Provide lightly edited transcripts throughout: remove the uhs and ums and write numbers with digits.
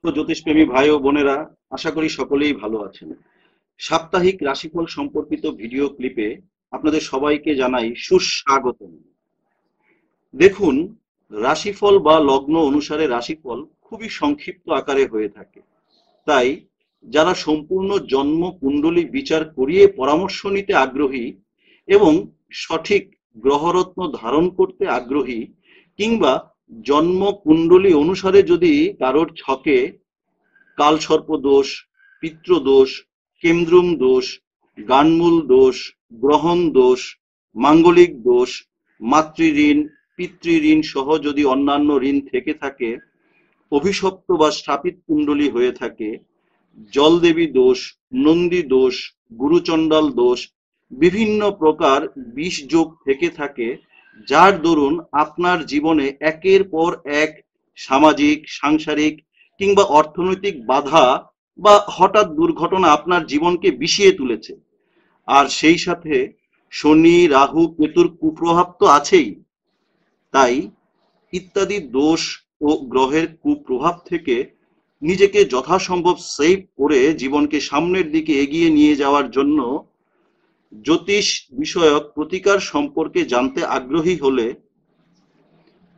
তো জ্যোতিষপ্রেমী ভাই ও বোনেরা, আশা করি সকলেই ভালো আছেন। সাপ্তাহিক রাশিফল সম্পর্কিত ভিডিও ক্লিপে আপনাদের সবাইকে জানাই সুস্বাগতম। দেখুন, রাশিফল বা লগ্ন অনুসারে রাশিফল খুবই সংক্ষিপ্ত আকারে হয়ে থাকে। তাই যারা সম্পূর্ণ জন্ম কুণ্ডলী বিচার করিয়ে পরামর্শ নিতে আগ্রহী এবং সঠিক গ্রহরত্ন ধারণ করতে আগ্রহী, কিংবা জন্ম কুণ্ডলী অনুসারে যদি কারোর ছকে কালসর্প দোষ, পিতৃদোষ, কেমদ্রুম দোষ, গানমূল দোষ, গ্রহণ দোষ, মাঙ্গলিক দোষ, মাতৃঋণ, পিতৃঋণ সহ যদি অন্যান্য ঋণ থেকে থাকে, অভিশপ্ত বা শ্রাপিত কুণ্ডলী হয়ে থাকে, জলদেবী দোষ, নন্দী দোষ, গুরুচণ্ডাল দোষ, বিভিন্ন প্রকার বিষ যোগ থেকে থাকে, যার দরুন আপনার জীবনে একের পর এক সামাজিক, সাংসারিক কিংবা অর্থনৈতিক বাধা বা হঠাৎ দুর্ঘটনা আপনার জীবনকে বিষিয়ে তুলেছে। আর সেই সাথে শনি, রাহু, কেতুর কুপ্রভাব তো আছেই। তাই ইত্যাদি দোষ ও গ্রহের কুপ্রভাব থেকে নিজেকে যথাসম্ভব সেভ করে জীবনকে সামনের দিকে এগিয়ে নিয়ে যাওয়ার জন্য জ্যোতিষ বিষয়ক প্রতিকার সম্পর্কে জানতে আগ্রহী হলে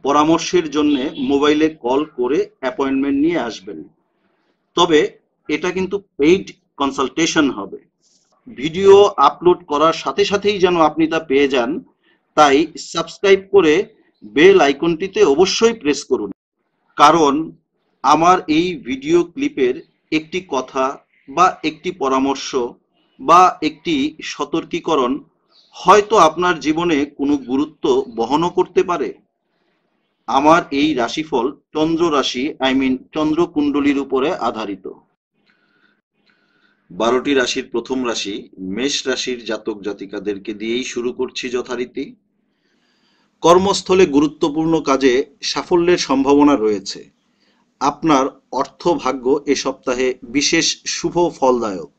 পরামর্শের জন্য মোবাইলে কল করে অ্যাপয়েন্টমেন্ট নিয়ে আসবেন। তবে এটা কিন্তু পেইড কনসালটেশন হবে। ভিডিও আপলোড করার সাথে সাথেই যেন আপনি তা পেয়ে যান, তাই সাবস্ক্রাইব করে বেল আইকনটিতে অবশ্যই প্রেস করুন। কারণ আমার এই ভিডিও ক্লিপের একটি কথা বা একটি পরামর্শ বা একটি সতর্কীকরণ হয়তো আপনার জীবনে কোনো গুরুত্ব বহনও করতে পারে। আমার এই রাশিফল চন্দ্র রাশি, চন্দ্র কুণ্ডলীর উপরে আধারিত। 12টি রাশির প্রথম রাশি মেষ রাশির জাতক জাতিকাদেরকে দিয়েই শুরু করছি যথারীতি। কর্মস্থলে গুরুত্বপূর্ণ কাজে সাফল্যের সম্ভাবনা রয়েছে। আপনার অর্থভাগ্য এ সপ্তাহে বিশেষ শুভ ফলদায়ক।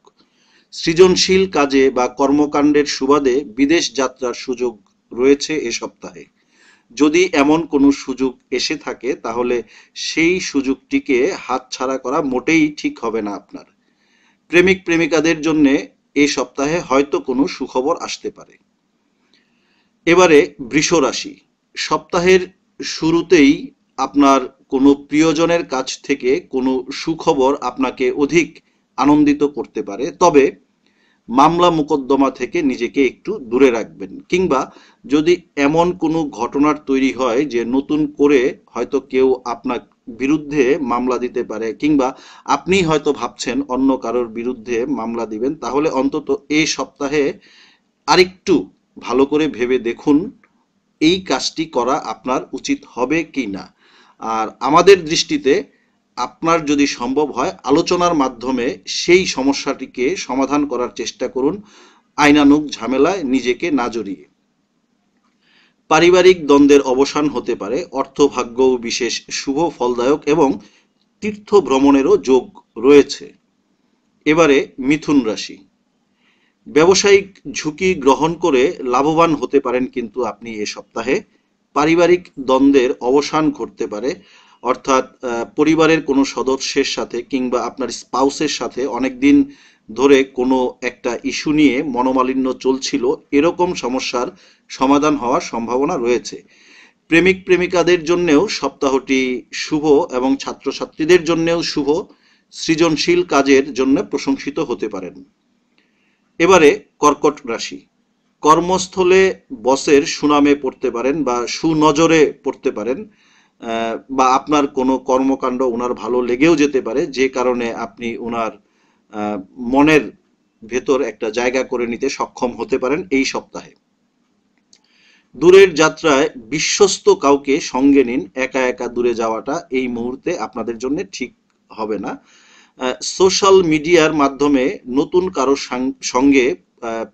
সৃজনশীল কাজে বা কর্মকাণ্ডের সুবাদে বিদেশ যাত্রার সুযোগ রয়েছে এ সপ্তাহে। যদি এমন কোনো সুযোগ এসে থাকে তাহলে সেই সুযোগটিকে হাতছাড়া করা মোটেই ঠিক হবে না আপনার। প্রেমিক প্রেমিকাদের জন্য এ সপ্তাহে হয়তো কোনো সুখবর আসতে পারে। এবারে বৃষ রাশি। সপ্তাহের শুরুতেই আপনার কোনো প্রিয়জনের কাছ থেকে কোনো সুখবর আপনাকে অধিক আনন্দিত করতে পারে। তবে মামলা মোকদ্দমা থেকে নিজেকে একটু দূরে রাখবেন, কিংবা যদি এমন কোনো ঘটনার তৈরি হয় যে নতুন করে হয়তো কেউ আপনার বিরুদ্ধে মামলা দিতে পারে, কিংবা আপনি হয়তো ভাবছেন অন্য কারোর বিরুদ্ধে মামলা দিবেন, তাহলে অন্তত এই সপ্তাহে আরেকটু ভালো করে ভেবে দেখুন এই কাজটি করা আপনার উচিত হবে কি না। আর আমাদের দৃষ্টিতে আপনার যদি সম্ভব হয় আলোচনার মাধ্যমে সেই সমস্যাটিকে সমাধান করার চেষ্টা করুন, আইনানুগ ঝামেলায় নিজেকে না জড়িয়ে। পারিবারিক দ্বন্দ্বের অবসান হতে পারে। অর্থভাগ্যও বিশেষ শুভ ফলদায়ক এবং তীর্থ ভ্রমণেরও যোগ রয়েছে। এবারে মিথুন রাশি। ব্যবসায়িক ঝুঁকি গ্রহণ করে লাভবান হতে পারেন কিন্তু আপনি এ সপ্তাহে। পারিবারিক দ্বন্দ্বের অবসান ঘটতে পারে, অর্থাৎ পরিবারের কোনো সদস্যের সাথে কিংবা আপনার স্পাউসের সাথে অনেকদিন ধরে কোনো একটা ইস্যু নিয়ে মনোমালিন্য চলছিল, এরকম সমস্যার সমাধান হওয়ার সম্ভাবনা রয়েছে। প্রেমিক প্রেমিকাদের জন্যেও সপ্তাহটি শুভ এবং ছাত্রছাত্রীদের জন্যেও শুভ। সৃজনশীল কাজের জন্য প্রশংসিত হতে পারেন। এবারে কর্কট রাশি। কর্মস্থলে বসের সুনামে পড়তে পারেন বা সুনজরে পড়তে পারেন, বা আপনার কোনো কর্মকাণ্ড ওনার ভালো লেগেও যেতে পারে, যে কারণে আপনি ওনার মনের ভেতর একটা জায়গা করে নিতে সক্ষম হতে পারেন এই সপ্তাহে। দূরের যাত্রায় বিশ্বস্ত কাউকে সঙ্গে নিন। একা একা দূরে যাওয়াটা এই মুহূর্তে আপনাদের জন্য ঠিক হবে না। সোশ্যাল মিডিয়ার মাধ্যমে নতুন কারোর সঙ্গে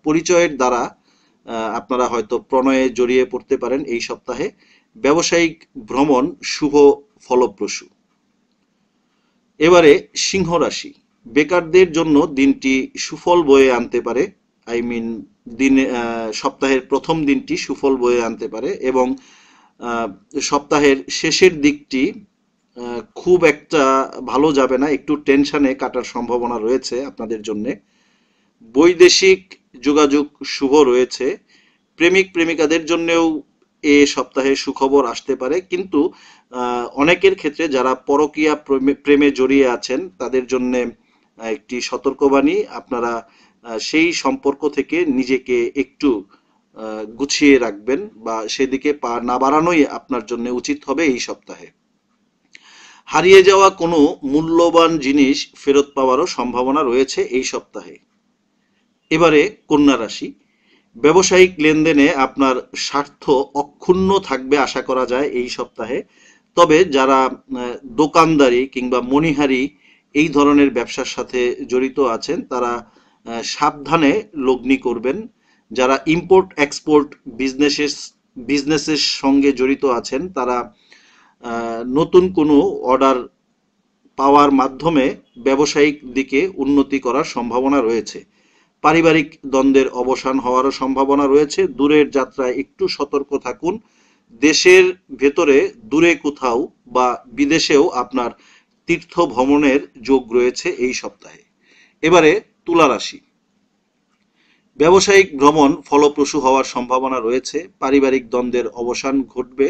পরিচয়ের দ্বারা আপনারা হয়তো প্রণয়ে জড়িয়ে পড়তে পারেন এই সপ্তাহে। ব্যবসায়িক ভ্রমণ শুভ ফলপ্রসূ। এবারে সিংহ রাশি। বেকারদের জন্য দিনটি সুফল বয়ে আনতে পারে। দিনে সপ্তাহের প্রথম দিনটি সুফল বয়ে আনতে পারে এবং সপ্তাহের শেষের দিকটি খুব একটা ভালো যাবে না, একটু টেনশনে কাটার সম্ভাবনা রয়েছে আপনাদের জন্যে। বৈদেশিক যোগাযোগ শুভ রয়েছে। প্রেমিক প্রেমিকাদের জন্যেও এ সপ্তাহে সুখবর আসতে পারে, কিন্তু অনেকের ক্ষেত্রে যারা পরকীয়া প্রেমে জড়িয়ে আছেন তাদের জন্যে একটি সতর্কবাণী, আপনারা সেই সম্পর্ক থেকে নিজেকে একটু গুছিয়ে রাখবেন বা সেদিকে পা না বাড়ানোই আপনার জন্য উচিত হবে এই সপ্তাহে। হারিয়ে যাওয়া কোনো মূল্যবান জিনিস ফেরত পাওয়ারও সম্ভাবনা রয়েছে এই সপ্তাহে। এবারে কন্যা রাশি, ব্যবসায়িক লেনদেনে আপনার স্বার্থ অক্ষুণ্ণ থাকবে আশা করা যায় এই সপ্তাহে। তবে যারা দোকানদারি কিংবা মণিহারি এই ধরনের ব্যবসার সাথে জড়িত আছেন তারা সাবধানে লগ্নি করবেন। যারা ইম্পোর্ট এক্সপোর্ট বিজনেসের সঙ্গে জড়িত আছেন তারা নতুন কোনো অর্ডার পাওয়ার মাধ্যমে ব্যবসায়িক দিকে উন্নতি করার সম্ভাবনা রয়েছে। পারিবারিক দ্বন্দ্বের অবসান হওয়ারও সম্ভাবনা রয়েছে। দূরের যাত্রায় একটু সতর্ক থাকুন। দেশের ভেতরে দূরে কোথাও বা বিদেশেও আপনার তীর্থ ভ্রমণের যোগ রয়েছে এই সপ্তাহে। এবারে তুলা রাশি, ব্যবসায়িক ভ্রমণ ফলপ্রসূ হওয়ার সম্ভাবনা রয়েছে। পারিবারিক দ্বন্দ্বের অবসান ঘটবে।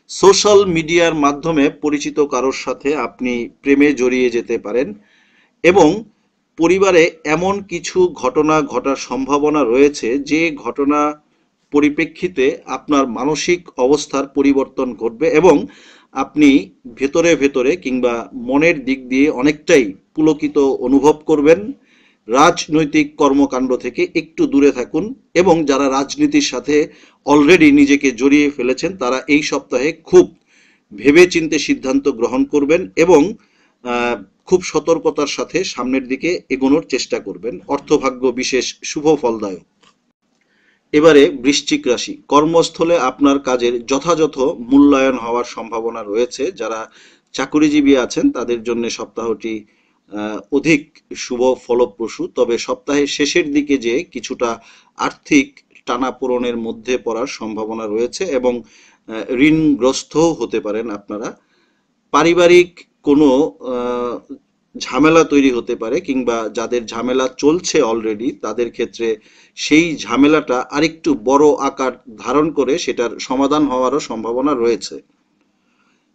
সোশ্যাল মিডিয়ার মাধ্যমে পরিচিত কারোর সাথে আপনি প্রেমে জড়িয়ে যেতে পারেন এবং পরিবারে এমন কিছু ঘটনা ঘটার সম্ভাবনা রয়েছে যে ঘটনা পরিপ্রেক্ষিতে আপনার মানসিক অবস্থার পরিবর্তন ঘটবে এবং আপনি ভেতরে ভেতরে কিংবা মনের দিক দিয়ে অনেকটাই পুলকিত অনুভব করবেন। রাজনৈতিক কর্মকাণ্ড থেকে একটু দূরে থাকুন এবং যারা রাজনীতির সাথে অলরেডি নিজেকে জড়িয়ে ফেলেছেন তারা এই সপ্তাহে খুব ভেবেচিন্তে সিদ্ধান্ত গ্রহণ করবেন এবং খুব সতর্কতার সাথে সামনের দিকে এগোনোর চেষ্টা করবেন। অর্থভাগ্য বিশেষ শুভ ফলদায়ক। এবারে বৃশ্চিক রাশি, কর্মস্থলে আপনার কাজের যথাযথ মূল্যায়ন হওয়ার সম্ভাবনা রয়েছে। যারা চাকরিজীবী আছেন তাদের জন্য সপ্তাহটি অধিক শুভ ফলপ্রসূ। তবে সপ্তাহের শেষের দিকে যে কিছুটা আর্থিক টানাপোড়েনের মধ্যে পড়ার সম্ভাবনা রয়েছে এবং ঋণগ্রস্তও হতে পারেন আপনারা। পারিবারিক কোনো ঝামেলা তৈরি হতে পারে কিংবা যাদের ঝামেলা চলছে অলরেডি তাদের ক্ষেত্রে সেই ঝামেলাটা আরেকটু বড় আকার ধারণ করে সেটার সমাধান হওয়ারও সম্ভাবনা রয়েছে।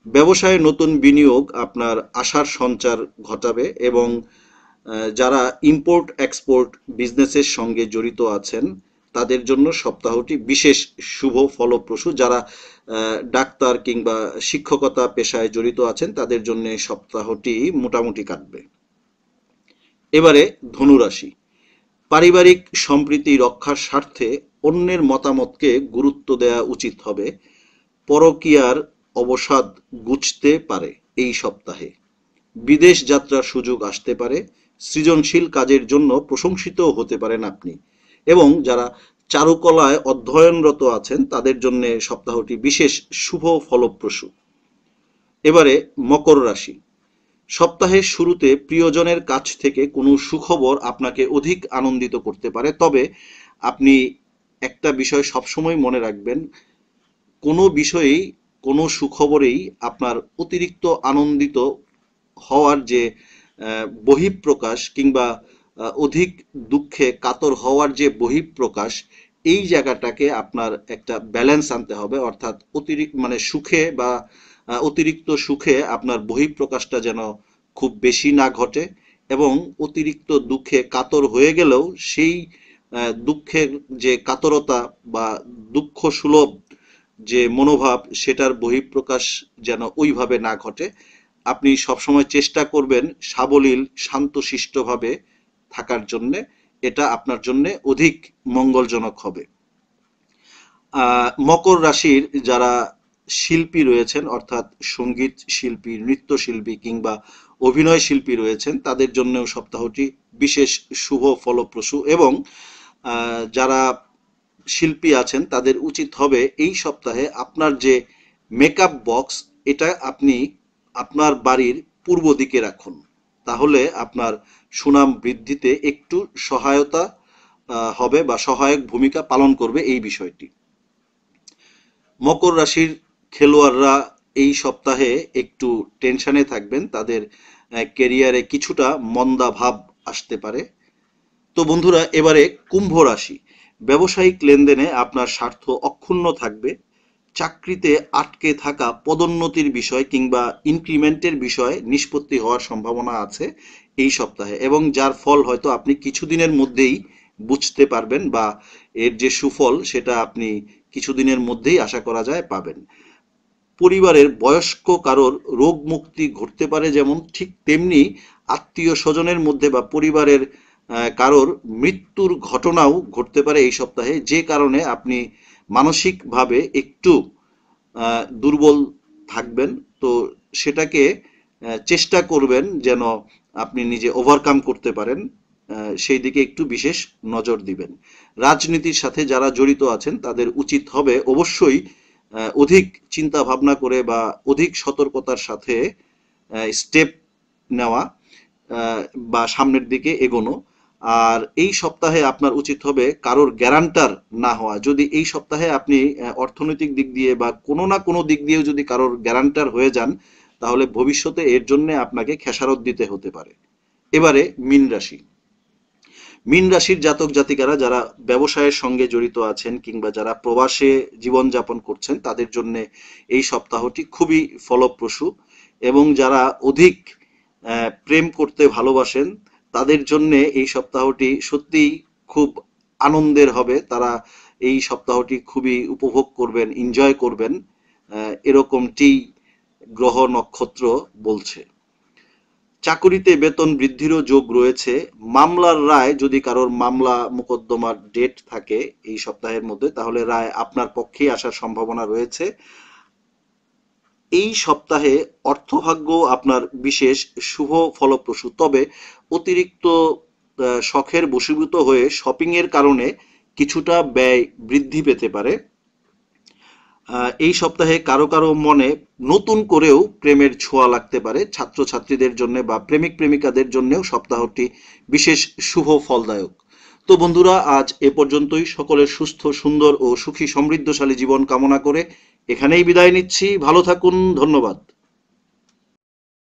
ব্যবসায়ে নতুন বিনিয়োগ আপনার আশার সঞ্চার ঘটাবে এবং যারা ইম্পোর্ট এক্সপোর্ট বিজনেসের সঙ্গে জড়িত আছেন তাদের জন্য সপ্তাহটি বিশেষ শুভ ফলপ্রসূ। যারা ডাক্তার কিংবা শিক্ষকতা পেশায় জড়িত আছেন তাদের জন্য সপ্তাহটি মোটামুটি কাটবে। এবারে ধনুরাশি, পারিবারিক সম্প্রীতি রক্ষার স্বার্থে অন্যের মতামতকে গুরুত্ব দেওয়া উচিত হবে। পরকীয়ার অবসাদ ঘুচতে পারে এই সপ্তাহে। বিদেশ যাত্রার সুযোগ আসতে পারে। সৃজনশীল কাজের জন্য প্রশংসিত হতে পারেন আপনি এবং যারা চারুকলায় অধ্যয়নরত আছেন তাদের জন্য সপ্তাহটি বিশেষ শুভ ফলপ্রসূ। এবারে মকর রাশি, সপ্তাহের শুরুতে প্রিয়জনের কাছ থেকে কোনো সুখবর আপনাকে অধিক আনন্দিত করতে পারে। তবে আপনি একটা বিষয় সবসময় মনে রাখবেন, কোনো বিষয়েই কোনো সুখবরেই আপনার অতিরিক্ত আনন্দিত হওয়ার যে বহিঃপ্রকাশ কিংবা অধিক দুঃখে কাতর হওয়ার যে বহিঃপ্রকাশ, এই জায়গাটাকে আপনার একটা ব্যালেন্স আনতে হবে। অর্থাৎ অতিরিক্ত মানে সুখে বা অতিরিক্ত সুখে আপনার বহিঃপ্রকাশটা যেন খুব বেশি না ঘটে এবং অতিরিক্ত দুঃখে কাতর হয়ে গেলেও সেই দুঃখের যে কাতরতা বা দুঃখ সুলভ যে মনোভাব সেটার বহিঃপ্রকাশ যেন ওইভাবে না ঘটে। আপনি সবসময় চেষ্টা করবেন সাবলীল শান্তশিষ্টভাবে থাকার জন্যে, এটা আপনার জন্য অধিক মঙ্গলজনক হবে। মকর রাশির যারা শিল্পী রয়েছেন অর্থাৎ সঙ্গীত শিল্পী, নৃত্যশিল্পী কিংবা অভিনয় শিল্পী রয়েছেন তাদের জন্যও সপ্তাহটি বিশেষ শুভ ফলপ্রসূ এবং যারা শিল্পী আছেন তাদের উচিত হবে এই সপ্তাহে আপনার যে মেকআপ বক্স এটা আপনি আপনার বাড়ির পূর্ব দিকে রাখুন, তাহলে আপনার সুনাম বৃদ্ধিতে একটু সহায়তা হবে বা সহায়ক ভূমিকা পালন করবে এই বিষয়টি। মকর রাশির খেলোয়াড়রা এই সপ্তাহে একটু টেনশনে থাকবেন, তাদের ক্যারিয়ারে কিছুটা মন্দা ভাব আসতে পারে। তো বন্ধুরা, এবারে কুম্ভ রাশি। ব্যবসায়িক লেনদেনে আপনার স্বার্থ অক্ষুণ্ণ থাকবে। চাকরিতে আটকে থাকা পদোন্নতির বিষয় কিংবা ইনক্রিমেন্টের বিষয় নিষ্পত্তি হওয়ার সম্ভাবনা আছে এই সপ্তাহে, এবং যার ফল হয়তো আপনি কিছুদিনের মধ্যেই বুঝতে পারবেন, বা এর যে সুফল সেটা আপনি কিছুদিনের মধ্যেই আশা করা যায় পাবেন। পরিবারের বয়স্ক কারোর রোগ মুক্তি ঘটতে পারে, যেমন ঠিক তেমনি আত্মীয় স্বজনের মধ্যে বা পরিবারের কারোর মৃত্যুর ঘটনাও ঘটতে পারে এই সপ্তাহে, যে কারণে আপনি মানসিকভাবে একটু দুর্বল থাকবেন। তো সেটাকে চেষ্টা করবেন যেন আপনি নিজে ওভারকাম করতে পারেন, সেই দিকে একটু বিশেষ নজর দিবেন। রাজনীতির সাথে যারা জড়িত আছেন তাদের উচিত হবে অবশ্যই অধিক চিন্তা ভাবনা করে বা অধিক সতর্কতার সাথে স্টেপ নেওয়া, বা সামনের দিকে এগোনো। আর এই সপ্তাহে আপনার উচিত হবে কারোর গ্যারান্টার না হওয়া। যদি এই সপ্তাহে আপনি অর্থনৈতিক দিক দিয়ে বা কোনো না কোনো দিক দিয়েও যদি কারোর গ্যারান্টার হয়ে যান, তাহলে ভবিষ্যতে এর জন্য আপনাকে খেসারত দিতে হতে পারে। এবারে মীন রাশি। মীন রাশির জাতক জাতিকারা যারা ব্যবসায়ের সঙ্গে জড়িত আছেন কিংবা যারা প্রবাসে জীবনযাপন করছেন, তাদের জন্য এই সপ্তাহটি খুবই ফলপ্রসূ। এবং যারা অধিক প্রেম করতে ভালোবাসেন, তাদের জন্য এই সপ্তাহটি সত্যিই খুব আনন্দের হবে। তারা এই সপ্তাহটি খুবই উপভোগ করবেন, এনজয় করবেন, এরকমটি গ্রহ নক্ষত্র বলছে। চাকুরিতে বেতন বৃদ্ধিরও যোগ রয়েছে। মামলার রায়, যদি কারোর মামলা মোকদ্দমার ডেট থাকে এই সপ্তাহের মধ্যে, তাহলে রায় আপনার পক্ষেই আসার সম্ভাবনা রয়েছে। এই সপ্তাহে অর্থভাগ্য আপনার বিশেষ শুভ ফলপ্রসূ, তবে অতিরিক্ত শখের বশীভূত হয়ে শপিং এর কারণে কিছুটা ব্যয় বৃদ্ধি পেতে পারে। এই সপ্তাহে কারো কারো মনে নতুন করেও প্রেমের ছোঁয়া লাগতে পারে। ছাত্রছাত্রীদের জন্য বা প্রেমিক প্রেমিকাদের জন্যও সপ্তাহটি বিশেষ শুভ ফলদায়ক। তো বন্ধুরা, আজ এ পর্যন্তই। সকলের সুস্থ, সুন্দর ও সুখী সমৃদ্ধশালী জীবন কামনা করে এখানেই বিদায় নিচ্ছি। ভালো থাকুন, ধন্যবাদ।